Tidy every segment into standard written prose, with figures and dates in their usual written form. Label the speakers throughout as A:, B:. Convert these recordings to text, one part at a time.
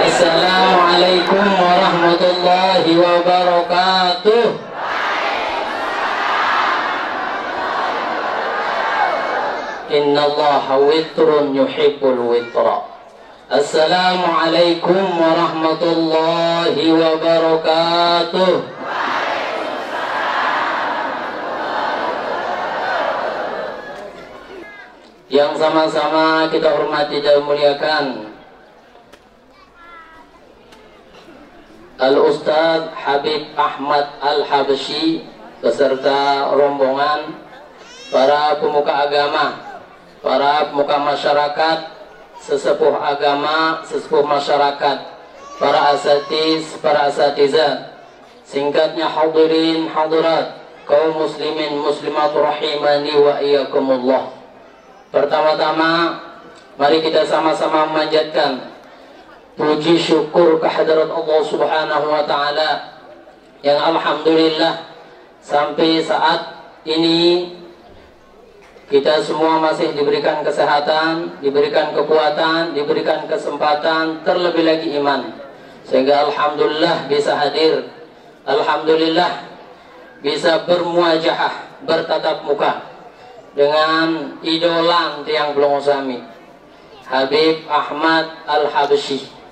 A: Assalamualaikum warahmatullahi wabarakatuh. Innallaha witrun yuhibbul witra. Assalamualaikum warahmatullahi wabarakatuh. Yang sama-sama kita hormati dan muliakan Al-Ustadz Habib Ahmad Al-Habsyi beserta rombongan, para pemuka agama, para pemuka masyarakat, sesepuh agama, sesepuh masyarakat, para asatiz, para asatizah, singkatnya hadirin hadirat, kaum muslimin muslimat rahimani wa iyyakumullah. Pertama-tama mari kita sama-sama memanjatkan puji syukur kehadirat Allah Subhanahu wa taala yang alhamdulillah sampai saat ini kita semua masih diberikan kesehatan, diberikan kekuatan, diberikan kesempatan, terlebih lagi iman, sehingga alhamdulillah bisa hadir, alhamdulillah bisa bermuajahah, bertatap muka dengan idola tiang belum usami, Habib Ahmad Al-Habsyi.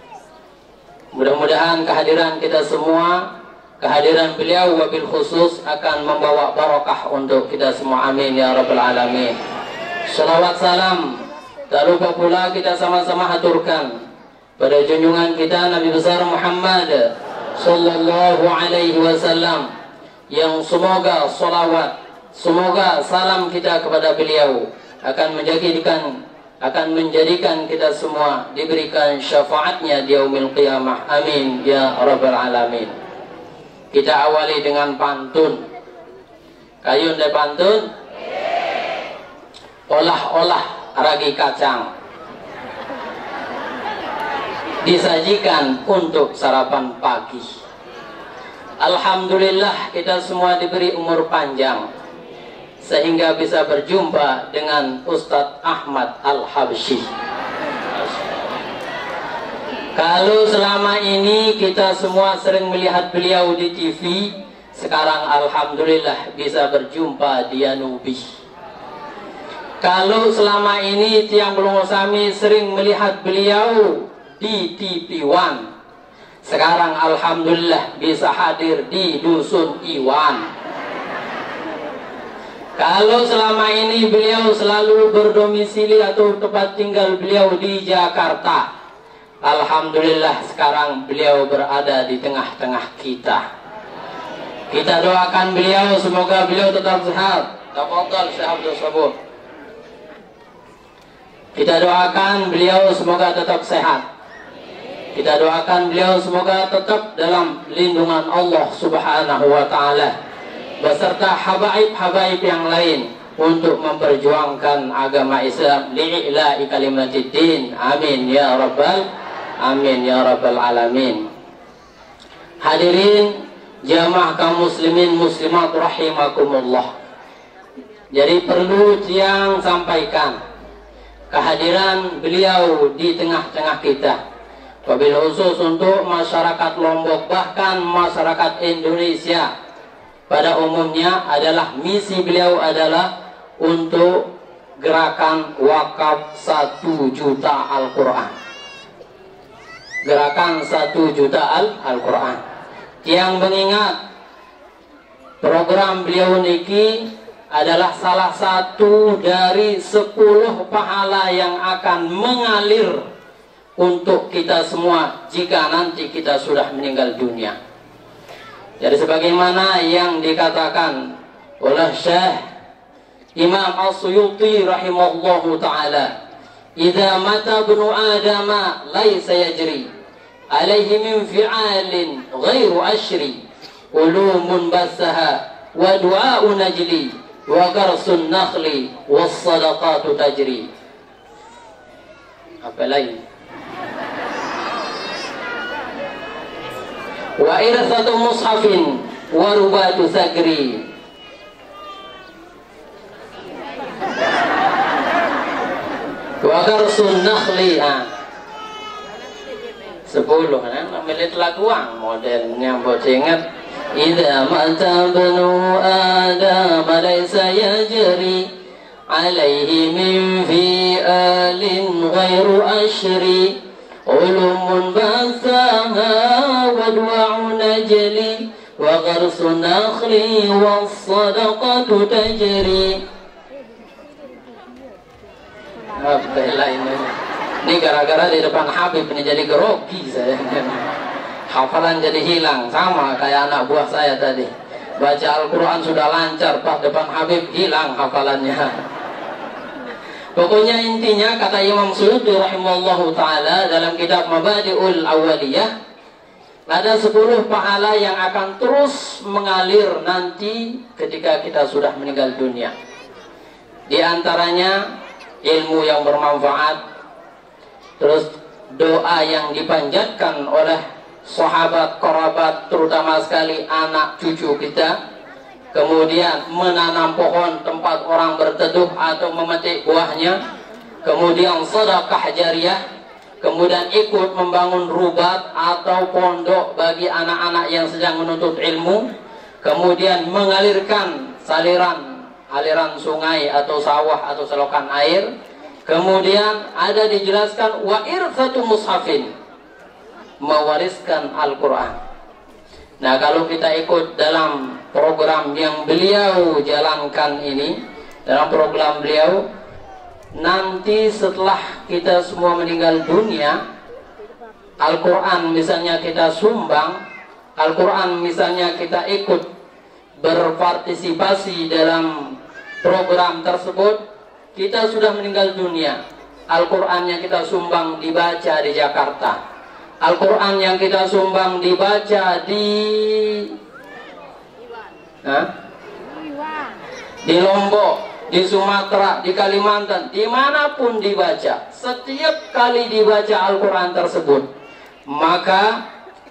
A: Mudah-mudahan kehadiran kita semua, kehadiran beliau wabil khusus akan membawa barakah untuk kita semua. Amin ya rabbal alamin. Salawat salam tak lupa pula kita sama-sama haturkan pada junjungan kita Nabi besar Muhammad sallallahu alaihi wasallam, yang semoga salawat, semoga salam kita kepada beliau akan menjadikan kita semua diberikan syafaatnya di yaumil qiyamah. Amin ya rabbal alamin. Kita awali dengan pantun. Kayun de pantun. Olah-olah ragi kacang disajikan untuk sarapan pagi. Alhamdulillah kita semua diberi umur panjang sehingga bisa berjumpa dengan Ustadz Ahmad Al-Habsyi. Kalau selama ini kita semua sering melihat beliau di TV, sekarang alhamdulillah bisa berjumpa di Yanubi. Kalau selama ini tiang belum usami sering melihat beliau di TV One, sekarang alhamdulillah bisa hadir di Dusun Iwan. Kalau selama ini beliau selalu berdomisili atau tempat tinggal beliau di Jakarta, alhamdulillah sekarang beliau berada di tengah-tengah kita. Kita doakan beliau, semoga beliau tetap sehat. Tafadhal Syekh Abdul Sabur. Kita doakan beliau semoga tetap sehat. Kita doakan beliau semoga tetap dalam lindungan Allah Subhanahu wa taala beserta habaib-habaib yang lain untuk memperjuangkan agama Islam li'ila'i kalimatiddin. Amin ya rabbal alamin. Hadirin jamaah kaum muslimin muslimat rahimakumullah. Jadi perlu yang sampaikan kehadiran beliau di tengah-tengah kita, wabil khusus untuk masyarakat Lombok, bahkan masyarakat Indonesia pada umumnya. Adalah misi beliau adalah untuk gerakan wakaf 1 juta Al-Quran. Gerakan 1 juta Al-Quran. Yang mengingat program beliau niki adalah salah satu dari 10 pahala yang akan mengalir untuk kita semua jika nanti kita sudah meninggal dunia. Jadi sebagaimana yang dikatakan oleh Syekh Imam As-Suyuti rahimahullahu ta'ala, idza mata ibnu adama laisa yajri alaihi min fi'alin ghairu ashri ulumun basaha wa du'a'u najli wa garsun nakhli was sadaqatu tajri. Apa lagi? Wa irsatu mushafin wa rubatu sagri. Wa garsun nakhli. 10 milit laguang modelnya buat ingat. إذا مات ابن آدم ليس يجري عليه من فئال غير أشري علوم بثها ودوع نجلي وغرس نخل والصدقة تجري. Ini gara-gara di depan Habib ini jadi grogi saya. Hafalan jadi hilang, sama kayak anak buah saya tadi. Baca Al-Quran sudah lancar, pas depan Habib hilang hafalannya. Pokoknya intinya kata Imam Suyuti rahimahullahu ta'ala dalam kitab Mabadi'ul Awwaliyah, ada 10 pahala yang akan terus mengalir nanti ketika kita sudah meninggal dunia. Di antaranya ilmu yang bermanfaat, terus doa yang dipanjatkan oleh sahabat, kerabat, terutama sekali anak cucu kita. Kemudian menanam pohon tempat orang berteduh atau memetik buahnya. Kemudian sedekah jariyah. Kemudian ikut membangun rubat atau pondok bagi anak-anak yang sedang menuntut ilmu. Kemudian mengalirkan aliran sungai atau sawah atau selokan air. Kemudian ada dijelaskan wa irsatu mushafin, mewariskan Al-Quran. Nah, kalau kita ikut dalam program yang beliau jalankan ini, dalam program beliau, nanti setelah kita semua meninggal dunia, Al-Quran misalnya kita sumbang, Al-Quran misalnya kita ikut berpartisipasi dalam program tersebut, kita sudah meninggal dunia, Al-Quran yang kita sumbang dibaca di Jakarta, Al-Quran yang kita sumbang dibaca di Lombok, di Sumatera, di Kalimantan, dimanapun dibaca, setiap kali dibaca Al-Quran tersebut, maka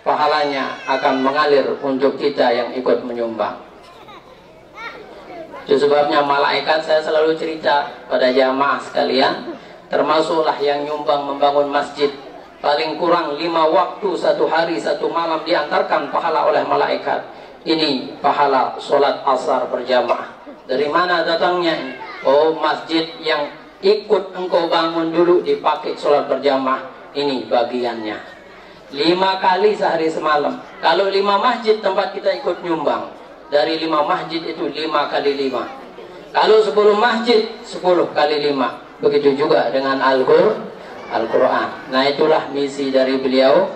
A: pahalanya akan mengalir untuk kita yang ikut menyumbang. Itu sebabnya malaikat, saya selalu cerita pada jamaah sekalian, termasuklah yang nyumbang membangun masjid, paling kurang 5 waktu 1 hari 1 malam diantarkan pahala oleh malaikat. Ini pahala sholat asar berjamaah. Dari mana datangnya ini? Oh, masjid yang ikut engkau bangun dulu dipakai sholat berjamaah. Ini bagiannya. 5 kali sehari semalam. Kalau 5 masjid tempat kita ikut nyumbang, dari 5 masjid itu 5 kali 5. Kalau 10 masjid 10 kali 5. Begitu juga dengan Al-Quran. Nah, itulah misi dari beliau.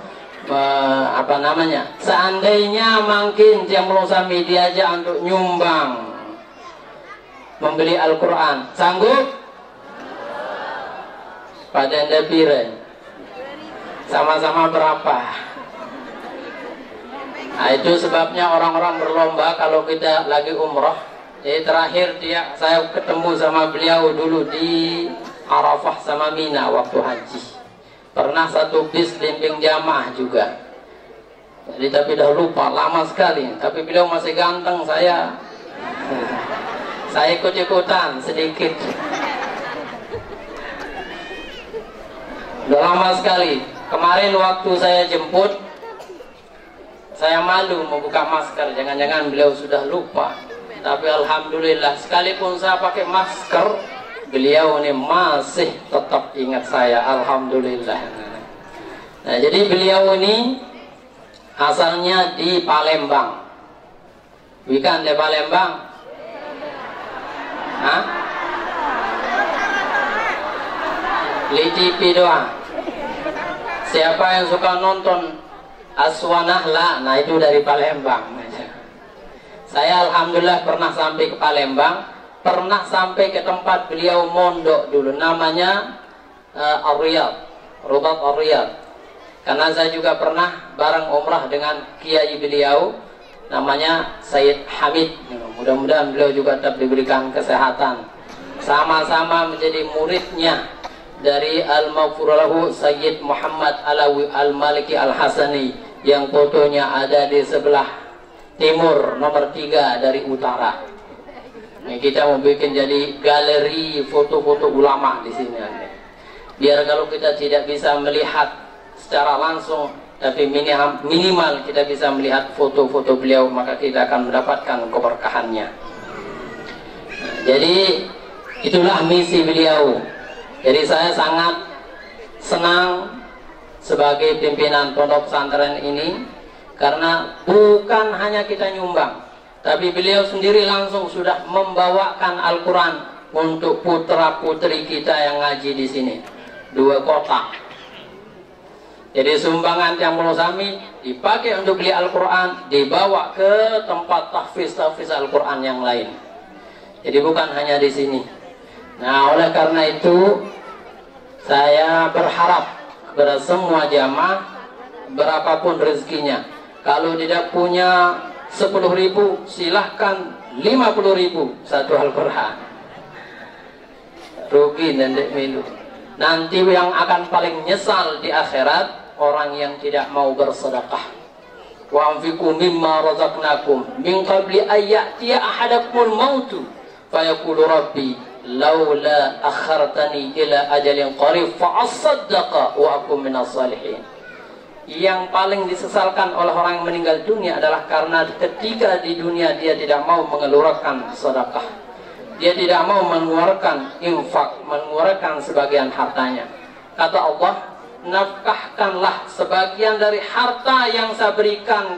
A: Seandainya mungkin yang Sami diajak untuk nyumbang membeli Al-Quran, sanggup? Pada Anda pire Sama-sama berapa? Nah, itu sebabnya orang-orang berlomba kalau kita lagi umroh. Jadi terakhir saya ketemu sama beliau dulu di Arafah sama Mina waktu haji. Pernah satu bis bimbing jamaah juga. Jadi tapi dah lupa, lama sekali. Tapi beliau masih ganteng, saya ikut-ikutan sedikit. Udah lama sekali. Kemarin waktu saya jemput, saya malu membuka masker. Jangan-jangan beliau sudah lupa. Tapi alhamdulillah, sekalipun saya pakai masker, beliau ini masih tetap ingat saya. Alhamdulillah. Nah, jadi beliau ini asalnya di Palembang. Bukan di Palembang? Hah? Di TV doang. Siapa yang suka nonton Aswanahla, nah itu dari Palembang. Saya alhamdulillah pernah sampai ke Palembang, pernah sampai ke tempat beliau mondok dulu, namanya Ar-Riyadh, Rubat Ar-Riyadh. Karena saya juga pernah bareng umrah dengan kiai beliau, namanya Sayyid Hamid. Mudah-mudahan beliau juga tetap diberikan kesehatan. Sama-sama menjadi muridnya dari Al-Maghfuralahu Sayyid Muhammad Alawi Al-Maliki Al-Hasani, yang fotonya ada di sebelah timur, nomor 3 dari utara. Ini kita mau bikin jadi galeri foto-foto ulama di sini. Biar kalau kita tidak bisa melihat secara langsung, tapi minimal kita bisa melihat foto-foto beliau, maka kita akan mendapatkan keberkahannya. Jadi itulah misi beliau. Jadi saya sangat senang sebagai pimpinan pondok pesantren ini, karena bukan hanya kita nyumbang, tapi beliau sendiri langsung sudah membawakan Al-Quran untuk putra-putri kita yang ngaji di sini. 2 kotak. Jadi sumbangan yang Mulosami dipakai untuk beli Al-Quran, dibawa ke tempat tahfiz Al-Quran yang lain. Jadi bukan hanya di sini. Nah, oleh karena itu saya berharap kepada semua jamaah, berapapun rezekinya, kalau tidak punya 10.000, silahkan 50.000 satu Al-Quran. Rugi nendek milu. Nanti yang akan paling nyesal di akhirat orang yang tidak mau bersedekah. Wa anfiqu mimma razaqnakum min qabli ay ya'tiya ahadakumul mautu fayaqulu rabbi laula akhartani ila ajalin qarib fa asaddaqa wa akum minas salihin. Yang paling disesalkan oleh orang yang meninggal dunia adalah karena ketika di dunia dia tidak mau mengeluarkan sedekah, dia tidak mau mengeluarkan infak, mengeluarkan sebagian hartanya. Kata Allah, nafkahkanlah sebagian dari harta yang saya berikan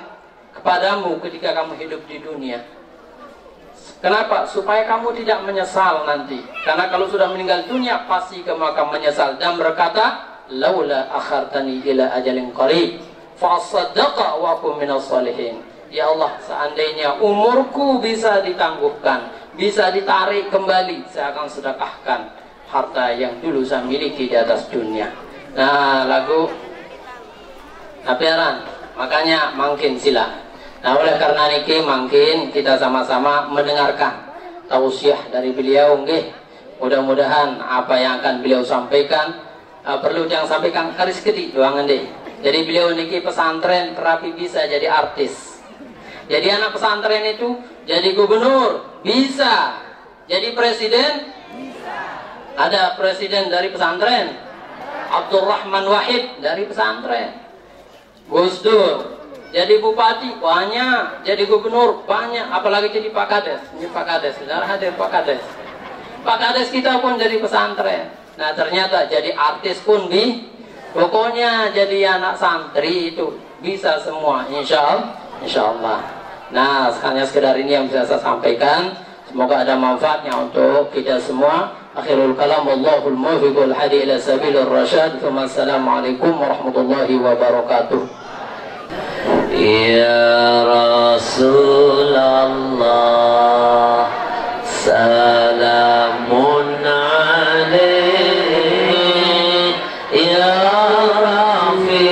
A: kepadamu ketika kamu hidup di dunia. Kenapa? Supaya kamu tidak menyesal nanti. Karena kalau sudah meninggal dunia pasti kamu akan menyesal dan berkata, laula akhartani ila ajalin qarib fa asaddaqa wa akum minas salihin. Ya Allah, seandainya umurku bisa ditangguhkan, bisa ditarik kembali, saya akan sedekahkan harta yang dulu saya miliki di atas dunia. Nah, lagu apiaran, makanya makin sila. Nah, oleh karena niki makin kita sama-sama mendengarkan tausiah dari beliau nggih. Mudah-mudahan apa yang akan beliau sampaikan perlu yang sampaikan karis gede doangan deh. Jadi beliau niki pesantren terapi bisa jadi artis. Jadi anak pesantren itu jadi gubernur bisa, jadi presiden bisa. Ada presiden dari pesantren, Abdurrahman Wahid dari pesantren. Gus Dur jadi bupati banyak, jadi gubernur banyak, apalagi jadi Pak Kades. Ini Pak Kades, saudara hadir Pak Kades. Pak Kades kita pun jadi pesantren. Nah, ternyata jadi artis pun pokoknya jadi anak santri itu bisa semua, insya Allah. Nah, hanya sekedar ini yang bisa saya sampaikan. Semoga ada manfaatnya untuk kita semua. Akhirul kalam, wallahul muwaffiq wal hadi ila sabilir rasyad. Assalamualaikum warahmatullahi wabarakatuh. Ya Rasulullah, salamun alaik ya Rafi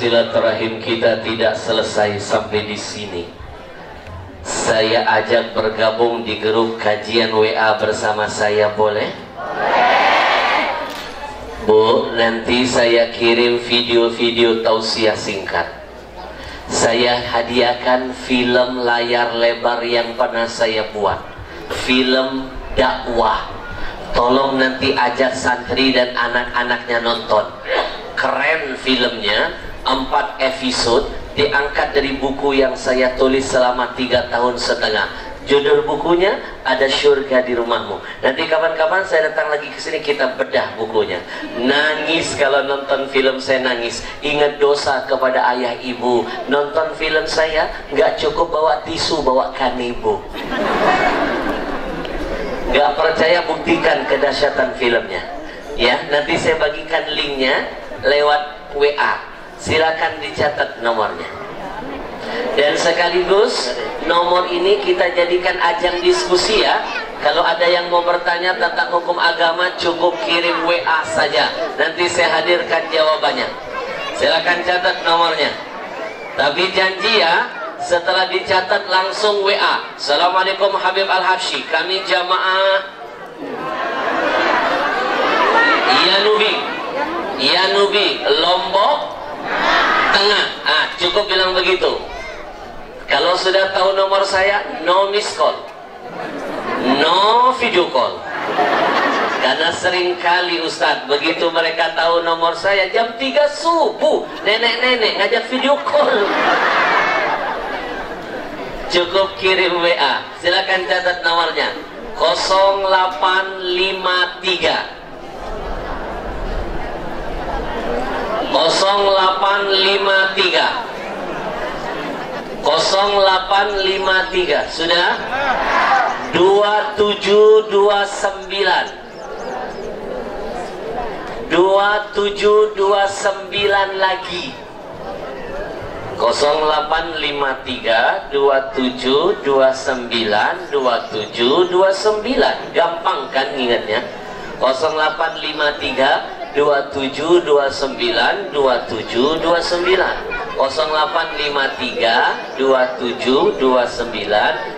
B: Silaturahim kita tidak selesai sampai di sini. Saya ajak bergabung di grup kajian WA bersama saya, boleh? Bu, nanti saya kirim video-video tausiah singkat. Saya hadiahkan film layar lebar yang pernah saya buat, film dakwah. Tolong nanti ajak santri dan anak-anaknya nonton. Keren filmnya, 4 episode, diangkat dari buku yang saya tulis selama 3 tahun setengah. Judul bukunya Ada Syurga di Rumahmu. Nanti kapan-kapan saya datang lagi ke sini, kita bedah bukunya. Nangis kalau nonton film saya, nangis. Ingat dosa kepada ayah ibu. Nonton film saya nggak cukup bawa tisu, bawa kanibu. Nggak percaya, buktikan kedahsyatan filmnya. Ya, nanti saya bagikan linknya lewat WA. Silakan dicatat nomornya. Dan sekaligus nomor ini kita jadikan ajang diskusi ya. Kalau ada yang mau bertanya tentang hukum agama, cukup kirim WA saja. Nanti saya hadirkan jawabannya. Silakan catat nomornya. Tapi janji ya, setelah dicatat langsung WA. Assalamualaikum Habib Al-Habsyi, kami jamaah Yanubi Lombok Tengah. Cukup bilang begitu. Kalau sudah tahu nomor saya, no miss call, no video call. Karena sering kali Ustadz, begitu mereka tahu nomor saya jam 3 subuh, nenek-nenek ngajak video call. Cukup kirim WA. Silakan catat nomornya. 0853 0853 sudah 2729 lagi 0853 2729 2729. Gampang kan ingatnya? 0853 2729 2729 0853 2729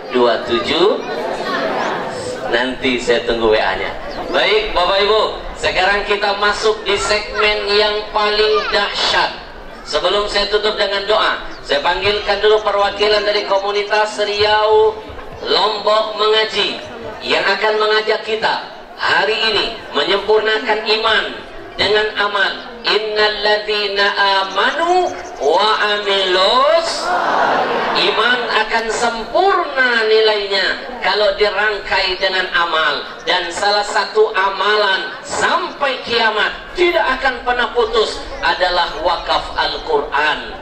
B: 27. Nanti saya tunggu WA-nya. Baik Bapak Ibu, sekarang kita masuk di segmen yang paling dahsyat. Sebelum saya tutup dengan doa, saya panggilkan dulu perwakilan dari komunitas Riau Lombok Mengaji yang akan mengajak kita hari ini menyempurnakan iman dengan amal. Innalladzina amanu wa amilus, iman akan sempurna nilainya kalau dirangkai dengan amal. Dan salah satu amalan sampai kiamat tidak akan pernah putus adalah wakaf Al-Quran.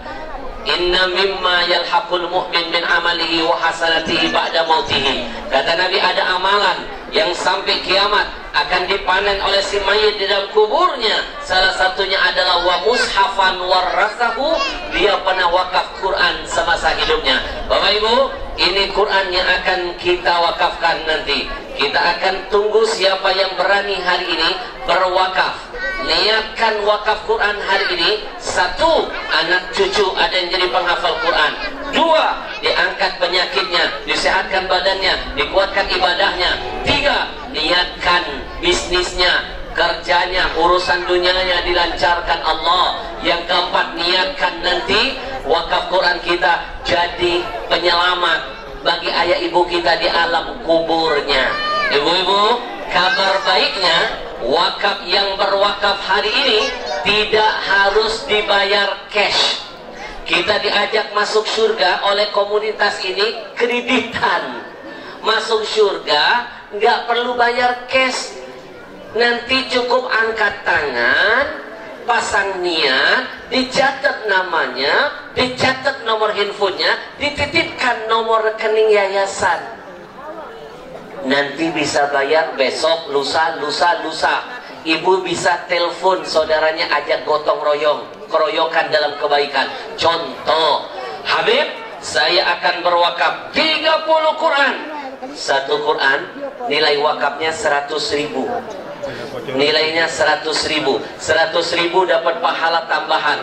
B: Inna mimma yalhaqul mu'min min amalihi wa hasanatihi ba'da mautihi. Kata Nabi, ada amalan yang sampai kiamat akan dipanen oleh si mayit di dalam kuburnya. Salah satunya adalah wa mushafan warasahu, dia pernah wakaf Quran semasa hidupnya. Bapak Ibu, ini Quran yang akan kita wakafkan nanti. Kita akan tunggu siapa yang berani hari ini berwakaf. Niatkan wakaf Quran hari ini. 1, anak cucu ada yang jadi penghafal Quran. 2, diangkat penyakitnya, disehatkan badannya, dikuatkan ibadahnya. 3, niatkan bisnisnya, kerjanya, urusan dunianya dilancarkan Allah. Yang keempat, niatkan nanti wakaf Quran kita jadi penyelamat bagi ayah ibu kita di alam kuburnya. Ibu-ibu, kabar baiknya, wakaf yang berwakaf hari ini tidak harus dibayar cash. Kita diajak masuk surga oleh komunitas ini kreditan. Masuk surga nggak perlu bayar cash. Nanti cukup angkat tangan, pasang niat, dicatat namanya, dicatat nomor handphonenya, dititipkan nomor rekening yayasan. Nanti bisa bayar besok, lusa. Ibu bisa telepon saudaranya, ajak gotong royong, keroyokan dalam kebaikan. Contoh, Habib, saya akan berwakaf 30 Quran. Satu Quran nilai wakafnya 100.000. Nilainya 100.000. 100.000 dapat pahala tambahan.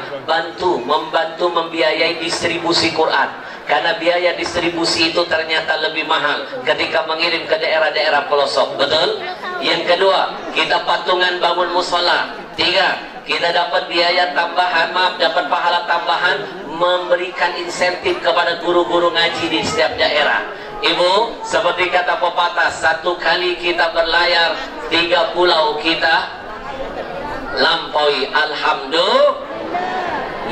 B: Membantu membiayai distribusi Quran. Karena biaya distribusi itu ternyata lebih mahal ketika mengirim ke daerah-daerah pelosok. Betul? Yang kedua, kita patungan bangun musola. 3, kita dapat biaya tambahan, dapat pahala tambahan memberikan insentif kepada guru-guru ngaji di setiap daerah. Ibu, seperti kata pepatah, 1 kali kita berlayar 3 pulau kita lampaui. Alhamdulillah.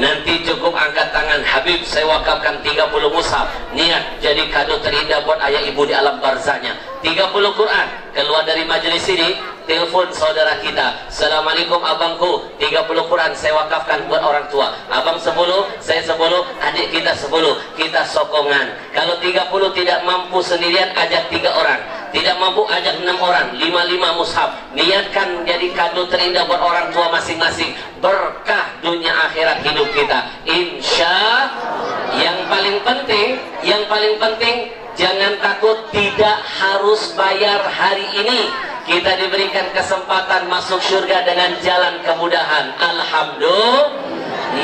B: Nanti cukup angkat tangan, Habib, saya wakafkan 30 mushaf. Niat jadi kado terindah buat ayah ibu di alam barzahnya. 30 Quran. Keluar dari majelis ini, telepon saudara kita. Assalamualaikum abangku, 30 Quran saya wakafkan buat orang tua. Abang 10, saya 10, adik kita 10. Kita sokongan. Kalau 30 tidak mampu sendirian, ajak 3 orang. Tidak mampu, ajak 6 orang. 5 mushaf. Niatkan jadi kado terindah buat orang tua masing-masing. Berkah dunia akhirat hidup kita, insya. Yang paling penting, jangan takut, tidak harus bayar hari ini. Kita diberikan kesempatan masuk surga dengan jalan kemudahan. Alhamdulillah.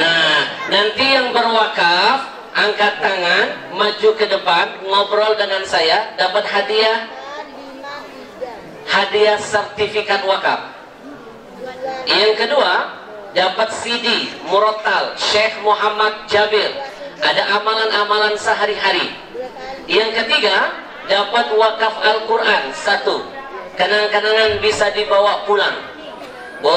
B: Nah, nanti yang berwakaf angkat tangan, maju ke depan, ngobrol dengan saya, dapat hadiah sertifikat wakaf. Yang kedua, dapat CD Murattal Syekh Muhammad Jabir, ada amalan-amalan sehari-hari. Yang ketiga, dapat wakaf Al-Quran 1, kenang-kenangan bisa dibawa pulang. Bu,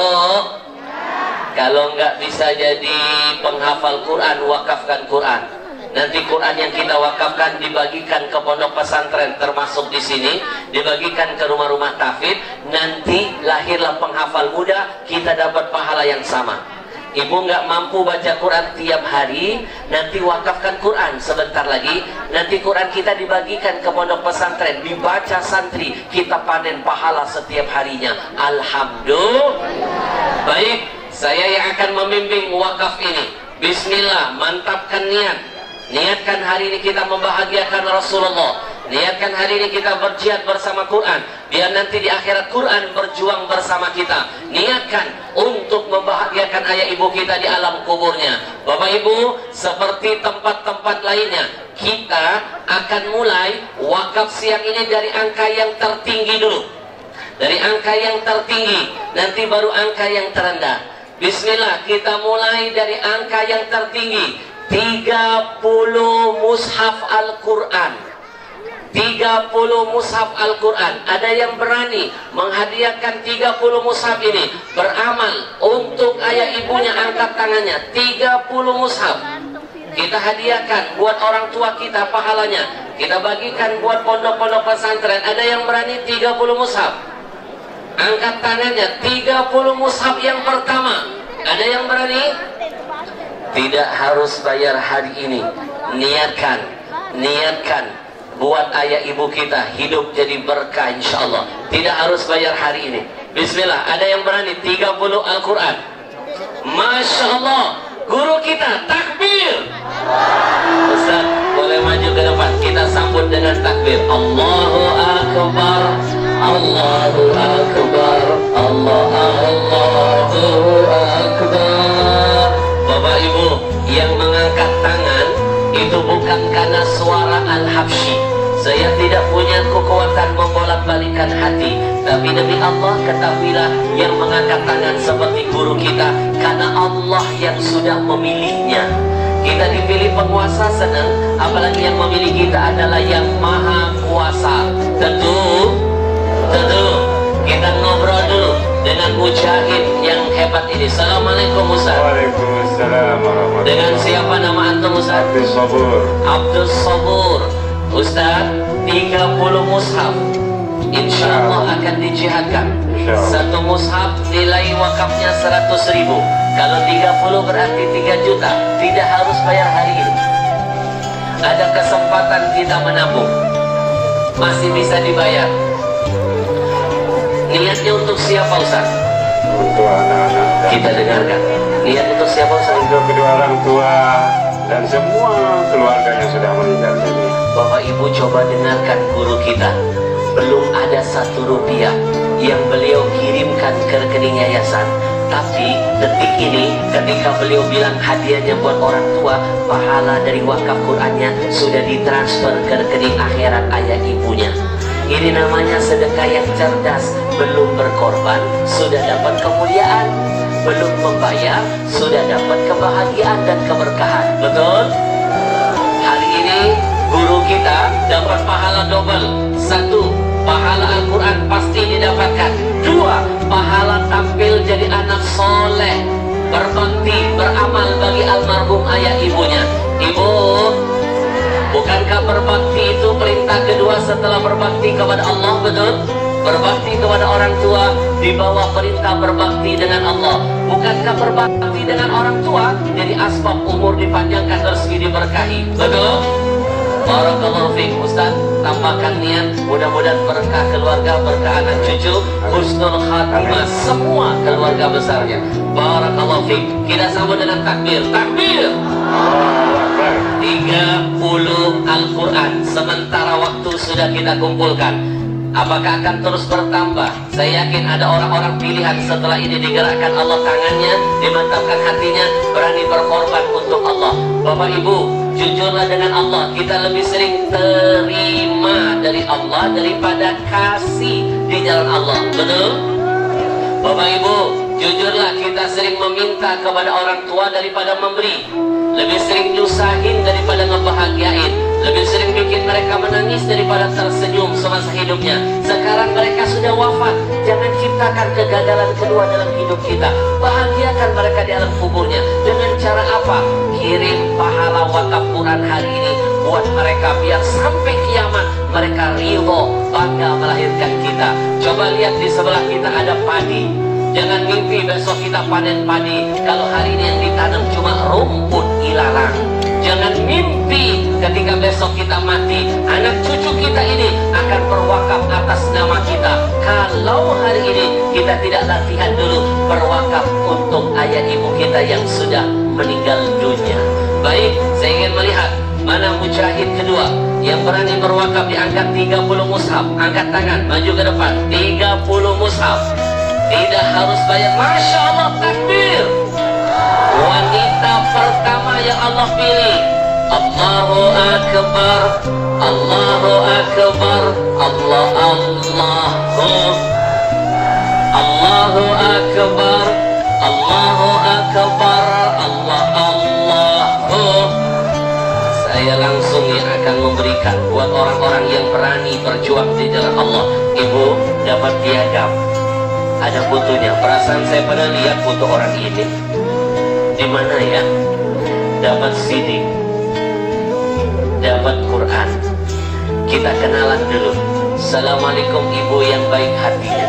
B: kalau nggak bisa jadi penghafal Quran, wakafkan Quran. Nanti Quran yang kita wakafkan dibagikan ke pondok pesantren, termasuk di sini, dibagikan ke rumah-rumah tahfidz. Nanti lahirlah penghafal muda, kita dapat pahala yang sama. Ibu nggak mampu baca Quran tiap hari, nanti wakafkan Quran sebentar lagi. Nanti Quran kita dibagikan ke pondok pesantren, dibaca santri, kita panen pahala setiap harinya. Alhamdulillah. Baik, saya yang akan membimbing wakaf ini. Bismillah, mantapkan niat. Niatkan hari ini kita membahagiakan Rasulullah. Niatkan hari ini kita berjihad bersama Quran, biar nanti di akhirat Quran berjuang bersama kita. Niatkan untuk membahagiakan ayah ibu kita di alam kuburnya. Bapak ibu, seperti tempat-tempat lainnya, kita akan mulai wakaf siang ini dari angka yang tertinggi dulu. Dari angka yang tertinggi, nanti baru angka yang terendah. Bismillah, kita mulai dari angka yang tertinggi. 30 mushaf Al-Quran. 30 mushaf Al-Quran. Ada yang berani menghadiahkan 30 mushaf ini, beramal untuk ayah ibunya, angkat tangannya. 30 mushaf kita hadiahkan buat orang tua kita, pahalanya kita bagikan buat pondok-pondok pesantren. Ada yang berani 30 mushaf? Angkat tangannya. 30 mushaf yang pertama. Ada yang berani? Tidak harus bayar hari ini. Niatkan buat ayah ibu kita hidup jadi berkah insyaallah. Tidak harus bayar hari ini. Bismillah, ada yang berani 30 Al-Quran. Masya Allah, guru kita takbir. Ustaz, boleh maju ke depan. Kita sambut dengan takbir. Allahu Akbar, Allahu Akbar, Allahu Akbar. Bapak Ibu yang mengangkat tangan itu bukan karena suara Al-Habsyi. Saya tidak punya kekuatan membolak-balikan hati, tapi demi Allah ketahuilah yang mengangkat tangan seperti guru kita, karena Allah yang sudah memilihnya. Kita dipilih penguasa senang, apalagi yang memilih kita adalah yang maha kuasa. Tentu kita ngobrol dulu dengan mujahid yang hebat ini. Assalamualaikum Ustaz.
C: Waalaikumsalam warahmatullahi.
B: Dengan siapa nama antum Ustaz?
C: Abdul Sabur.
B: Abdul Sabur. Ustaz, 30 mushaf insya Allah akan dijihadkan. Satu mushaf nilai wakafnya 100.000. Kalau 30 berarti 3 juta. Tidak harus bayar hari ini. Ada kesempatan kita menabung, masih bisa dibayar. Niatnya untuk siapa Ustaz?
C: Untuk anak-anak.
B: Kita dengarkan. Niat untuk siapa Ustaz?
C: Untuk kedua orang tua dan semua keluarga yang sudah meninggal dunia.
B: Bapak Ibu coba dengarkan guru kita. Belum ada 1 rupiah yang beliau kirimkan ke rekening yayasan. Tapi detik ini ketika beliau bilang hadiahnya buat orang tua, pahala dari wakaf Qur'annya sudah ditransfer ke rekening akhirat ayah ibunya. Ini namanya sedekah yang cerdas. Belum berkorban sudah dapat kemuliaan, belum membayar sudah dapat kebahagiaan dan keberkahan. Betul? Hari ini guru kita dapat pahala double. 1, pahala Al-Quran pasti didapatkan. 2, pahala tampil jadi anak soleh, berbakti, beramal bagi almarhum ayah ibunya. Ibu, bukankah berbakti itu perintah kedua setelah berbakti kepada Allah? Betul? Berbakti kepada orang tua di bawah perintah berbakti dengan Allah. Bukankah berbakti dengan orang tua jadi asbab umur dipanjangkan, rezeki diberkahi? Betul? Barakallahu fiik Ustaz, tambahkan niat, mudah-mudahan berkah keluarga, berkah anak cucu, husnul khatimah semua keluarga besarnya. Barakallahu fiik. Kita sambut dengan takbir. Takbir. 30 Al-Quran sementara waktu sudah kita kumpulkan. Apakah akan terus bertambah? Saya yakin ada orang-orang pilihan setelah ini digerakkan Allah tangannya, dimantapkan hatinya, berani berkorban untuk Allah. Bapak Ibu, jujurlah dengan Allah. Kita lebih sering terima dari Allah daripada kasih di jalan Allah. Betul? Bapak Ibu, jujurlah kita sering meminta kepada orang tua daripada memberi. Lebih sering nyusahin daripada ngebahagiain. Lebih sering bikin mereka menangis daripada tersenyum semasa hidupnya. Sekarang mereka sudah wafat. Jangan ciptakan kegagalan kedua dalam hidup kita. Bahagiakan mereka di alam kuburnya. Dengan cara apa? Kirim pahala wakaf Quran hari ini buat mereka, biar sampai kiamat mereka ridho, bangga melahirkan kita. Coba lihat di sebelah kita ada padi. Jangan mimpi besok kita panen padi kalau hari ini yang ditanam cuma rumput ilalang. Jangan mimpi ketika besok kita mati, anak cucu kita ini akan berwakaf atas nama kita. Kalau hari ini kita tidak latihan dulu berwakaf untuk ayah ibu kita yang sudah meninggal dunia. Baik, saya ingin melihat mana mujahid kedua yang berani berwakaf. Diangkat 30 mushaf. Angkat tangan, maju ke depan. 30 mushaf. Tidak harus bayar. Masya Allah, takbir. Wanita pertama yang Allah pilih. Allahu Akbar, Allahu Akbar, Allahu Akbar, Allahu Akbar, Allahu. Saya langsung yang akan memberikan buat orang-orang yang berani berjuang di jalan Allah. Ibu dapat piagam, ada fotonya. Perasaan saya pernah lihat foto orang ini. Di mana ya? Dapat CD, dapat Quran. Kita kenalan dulu. Assalamualaikum ibu yang baik hatinya.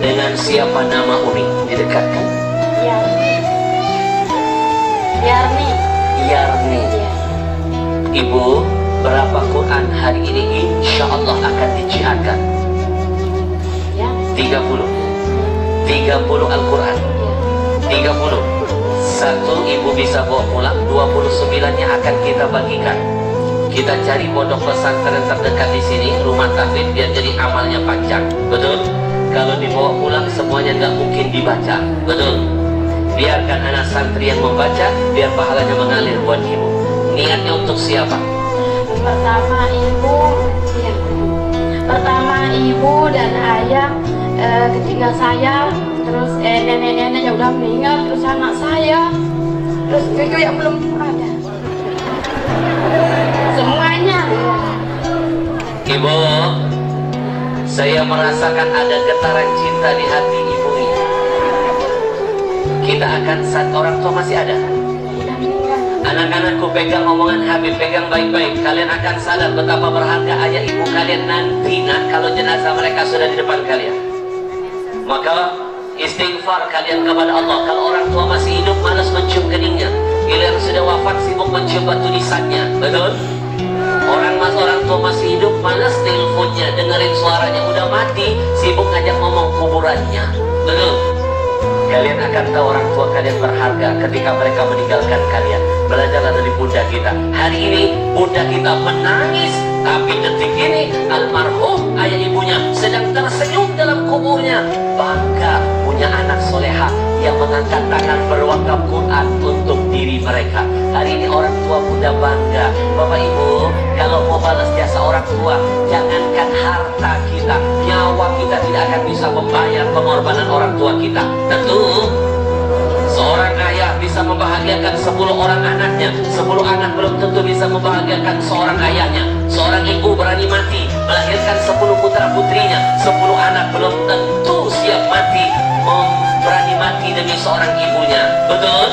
B: Dengan siapa nama Umi? Didekatkan.
D: Yarni.
B: Yarni. Ibu, berapa Quran hari ini insya Allah akan dijihadkan? 30 Al-Quran. 30 Satu, ibu bisa bawa pulang. 29-nya akan kita bagikan. Kita cari pondok pesantren terdekat di sini, rumah tahfidz, biar jadi amalnya panjang. Betul? Kalau dibawa pulang semuanya nggak mungkin dibaca. Betul? Biarkan anak santri yang membaca, biar pahalanya mengalir buat ibu. Niatnya untuk siapa?
D: Pertama ibu dan ayah ketinggal saya, terus nenek-nenek yang udah meninggal, terus anak saya, terus cucu yang belum ada, semuanya.
B: Ibu, saya merasakan ada getaran cinta di hati ibu ini. Kita akan, saat orang tua masih ada. Anak-anakku, pegang omongan Habib, pegang baik-baik. Kalian akan sadar betapa berharga ayah ibu kalian nanti kalau jenazah mereka sudah di depan kalian. Maka istighfar kalian kepada Allah. Kalau orang tua masih hidup, malas mencium keningnya. Giliran sudah wafat, sibuk mencium batu nisannya. Betul? Orang tua masih hidup, malas teleponnya, dengerin suaranya. Udah mati, sibuk ngajak ngomong kuburannya. Betul? Kalian akan tahu orang tua kalian berharga ketika mereka meninggalkan kalian. Belajarlah dari bunda kita. Hari ini bunda kita menangis, tapi detik ini almarhum ayah ibunya sedang tersenyum dalam kuburnya. Bangga punya anak soleha yang mengangkat tangan berwakaf Quran untuk diri mereka. Hari ini orang tua bunda bangga. Bapak ibu, kalau mau balas jasa orang tua, jangankan harta kita, nyawa kita tidak akan bisa membayar pengorbanan orang tua kita. Tentu seorang ayah bisa membahagiakan 10 orang anaknya. 10 anak belum tentu bisa membahagiakan seorang ayahnya. Seorang ibu berani mati melahirkan 10 putra putrinya. 10 anak belum tentu siap mati, berani mati demi seorang ibunya. Betul?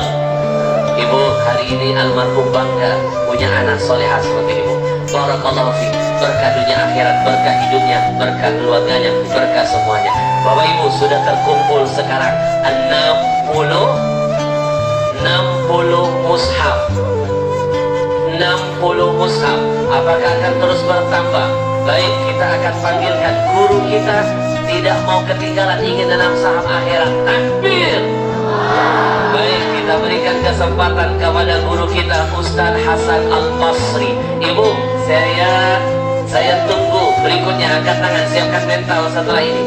B: Ibu, hari ini almarhum bangga punya anak soleha seperti ibu. Barakallahu fiik. Berkah dunia akhirat, berkah hidupnya, berkah keluarganya, berkah semuanya. Bapak ibu, sudah terkumpul sekarang 60 mushaf. 60 mushaf. Apakah akan terus bertambah? Baik, kita akan panggilkan guru kita. Tidak mau ketinggalan, ingin dalam saham akhirat. Takbir. Baik, kita berikan kesempatan kepada guru kita, Ustaz Hasan Al-Basri. Ibu, saya tunggu berikutnya. Angkat tangan, siapkan mental setelah ini.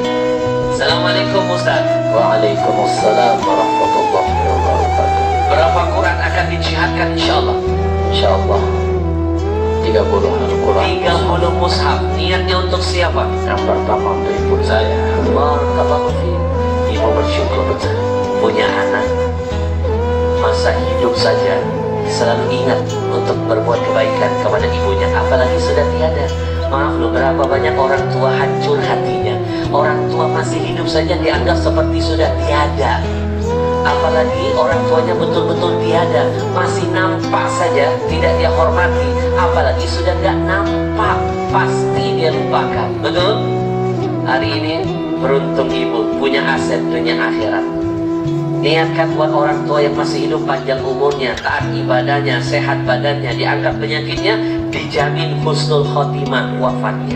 B: Assalamualaikum Ustaz.
A: Waalaikumsalam warahmatullahi wabarakatuh.
B: Berapa Quran akan dijihadkan insyaallah?
A: Insyaallah 30 Al-Quran.
B: 30 mushaf. Niatnya untuk siapa?
A: Yang pertama untuk ibu saya.
B: Barakallahu fiik. Ibu bersyukur betul punya anak. Masa hidup saja selalu ingat untuk berbuat kebaikan kepada ibunya, apalagi sudah tiada. Maaf loh, berapa banyak orang tua hancur hatinya. Orang tua masih hidup saja dianggap seperti sudah tiada. Apalagi orang tuanya betul-betul tiada, masih nampak saja tidak dia hormati. Apalagi sudah gak nampak, pasti dia lupakan. Betul? Hari ini beruntung ibu punya aset dunia akhirat. Niatkan buat orang tua yang masih hidup panjang umurnya, taat ibadahnya, sehat badannya, diangkat penyakitnya, dijamin husnul khotimah wafatnya.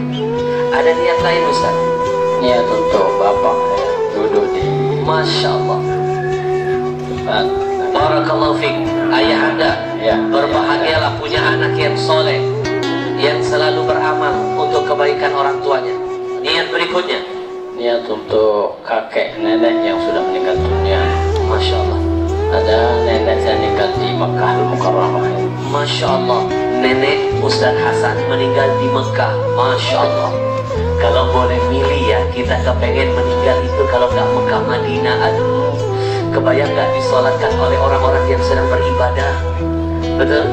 B: Ada niat lain Ustaz?
A: Niat untuk bapak duduk di
B: Masya Allah.
A: depan.
B: Barakallahu fiik. Ayah anda,
A: Ya.
B: berbahagialah punya anak yang soleh, yang selalu beramal untuk kebaikan orang tuanya. Niat berikutnya,
A: Niat untuk kakek nenek yang sudah meninggal dunia.
B: Masya Allah.
A: Ada nenek saya meninggal di Makkah Al-Mukarramah.
B: Masya Allah. Nenek Ustaz Hasan meninggal di Mekah. Masya Allah. Kalau boleh milih ya, kita kepengen meninggal itu kalau nggak Mekah Madinah. Aduh, kebayang nggak disolatkan oleh orang-orang yang sedang beribadah. Betul?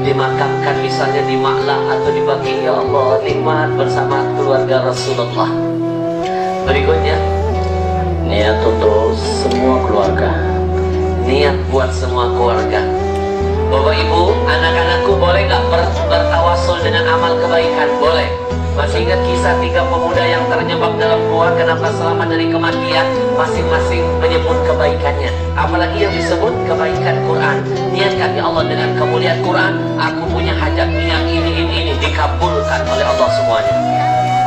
B: Dimakamkan misalnya di Ma'la atau di Baqi. Ya Allah, nikmat bersama keluarga Rasulullah. Berikutnya,
A: Niat untuk semua keluarga.
B: niat buat semua keluarga. Bapak ibu, anak-anakku boleh nggak bertawasul dengan amal kebaikan? Boleh. Masih ingat kisah 3 pemuda yang terjebak dalam gua, kenapa selamat dari kematian? Masing-masing menyebut kebaikannya. Apalagi yang disebut kebaikan Quran. Niatkan ya Allah, dengan kemuliaan Quran, aku punya hajat yang ini dikabulkan oleh Allah semuanya.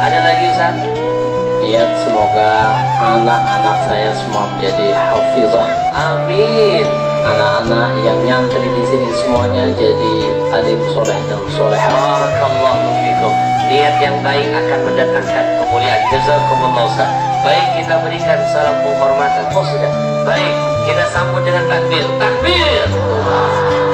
B: Ada lagi Ustaz?
A: Niat semoga anak-anak saya semua menjadi hafizah.
B: Amin.
A: anak-anak yang nyantri di sini semuanya jadi alim soleh dan solehah.
B: Barakallahu fikum. Niat yang baik akan mendatangkan kemuliaan. Jazakumullah Ustaz. Baik, kita berikan salam penghormatan. Oh sudah. Baik, kita sambut dengan takbir. Takbir.